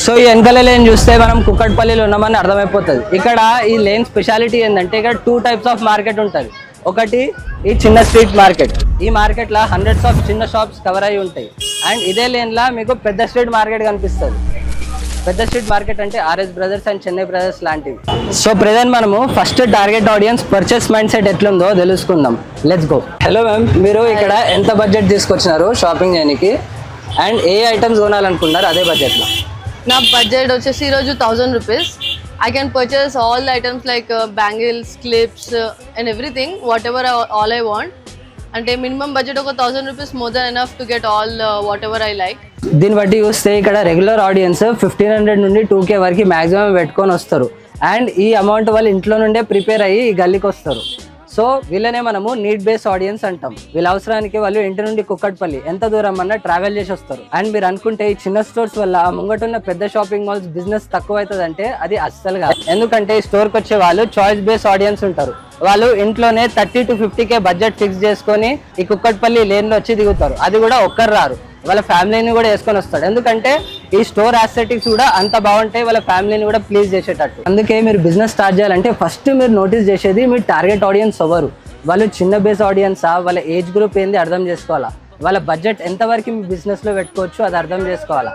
So ఈ వెనకాల lane చూస్తే మనం కుక్కట్పల్లిలో ఉన్నామని అర్థమైపోతుంది. ఇక్కడ ఈ లేన్ స్పెషాలిటీ ఏంటంటే ఇక్కడ 2 టైప్స్ ఆఫ్ మార్కెట్ ఉంటుంది. ఒకటి ఈ చిన్న స్ట్రీట్ మార్కెట్, ఈ మార్కెట్లో హండ్రెడ్స్ ఆఫ్ చిన్న షాప్స్ కవర్ అయి ఉంటాయి. అండ్ ఇదే లేన్లో మీకు పెద్ద స్ట్రీట్ మార్కెట్ కనిపిస్తుంది. పెద్ద స్ట్రీట్ మార్కెట్ అంటే RS brothers and Chennai brothers లాంటివి. సో ప్రెజెంట్ మనము first target audience purchase mind set ఎట్లుందో తెలుసుకుందాం. Let's go. హలో మ్యామ్, మీరు ఇక్కడ ఎంత బడ్జెట్ తీసుకొచ్చినారు షాపింగ్ చేయడానికి అండ్ ఏ ఐటమ్స్ కొనాలనుకున్నారు అదే బడ్జెట్లో? నా బడ్జెట్ వచ్చేసి ఈరోజు 1000 rupees. I can purchase all the items like bangles, clips and everything, whatever all I want. అంటే మినిమం బడ్జెట్ ఒక 1000 rupees more than enough to get all what ever I like. దీన్ని బట్టి చూస్తే ఇక్కడ రెగ్యులర్ ఆడియన్స్ 1500 నుండి 2K వరకు maximum పెట్టుకొని వస్తారు. అండ్ ఈ అమౌంట్ వాళ్ళు ఇంట్లో నుండే ప్రిపేర్ అయ్యి ఈ గల్లీకి వస్తారు. సో వీళ్ళనే మనము నీడ్ బేస్ ఆడియన్స్ అంటాం. వీళ్ళ అవసరానికి వాళ్ళు ఇంటి నుండి కుక్కట్పల్లి ఎంత దూరం అన్నా ట్రావెల్ చేసి వస్తారు. అండ్ మీరు అనుకుంటే ఈ చిన్న స్టోర్స్ వల్ల ముంగటున్న పెద్ద షాపింగ్ మాల్స్ బిజినెస్ తక్కువ అవుతుంది అంటే అది అస్సలు కాదు. ఎందుకంటే ఈ స్టోర్కి వచ్చే వాళ్ళు చాయిస్ బేస్ ఆడియన్స్ ఉంటారు. వాళ్ళు ఇంట్లోనే 30 to 50K బడ్జెట్ ఫిక్స్ చేసుకొని ఈ కుక్కట్పల్లి లేన్లో వచ్చి దిగుతారు. అది కూడా ఒక్కరు రారు, వాళ్ళ ఫ్యామిలీని కూడా వేసుకొని వస్తాడు. ఎందుకంటే ఈ స్టోర్ ఆస్థెటిక్స్ కూడా అంత బాగుంటాయి, వాళ్ళ ఫ్యామిలీని కూడా ప్లీజ్ చేసేటట్టు. అందుకే మీరు బిజినెస్ స్టార్ట్ చేయాలంటే ఫస్ట్ మీరు నోటీస్ చేసేది మీ టార్గెట్ ఆడియన్స్ ఎవరు, వాళ్ళు చిన్న బేస్ ఆడియన్సా, వాళ్ళ ఏజ్ గ్రూప్ ఏంది అర్థం చేసుకోవాలా, వాళ్ళ బడ్జెట్ ఎంతవరకు మీ బిజినెస్లో పెట్టుకోవచ్చు అది అర్థం చేసుకోవాలా.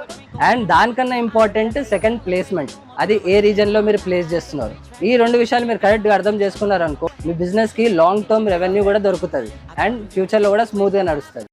అండ్ దానికన్నా ఇంపార్టెంట్ సెకండ్ ప్లేస్మెంట్, అది ఏ రీజన్లో మీరు ప్లేస్ చేస్తున్నారు. ఈ 2 విషయాలు మీరు కరెక్ట్గా అర్థం చేసుకున్నారు అనుకో మీ బిజినెస్కి లాంగ్ టర్మ్ రెవెన్యూ కూడా దొరుకుతుంది అండ్ ఫ్యూచర్లో కూడా స్మూత్గా నడుస్తుంది.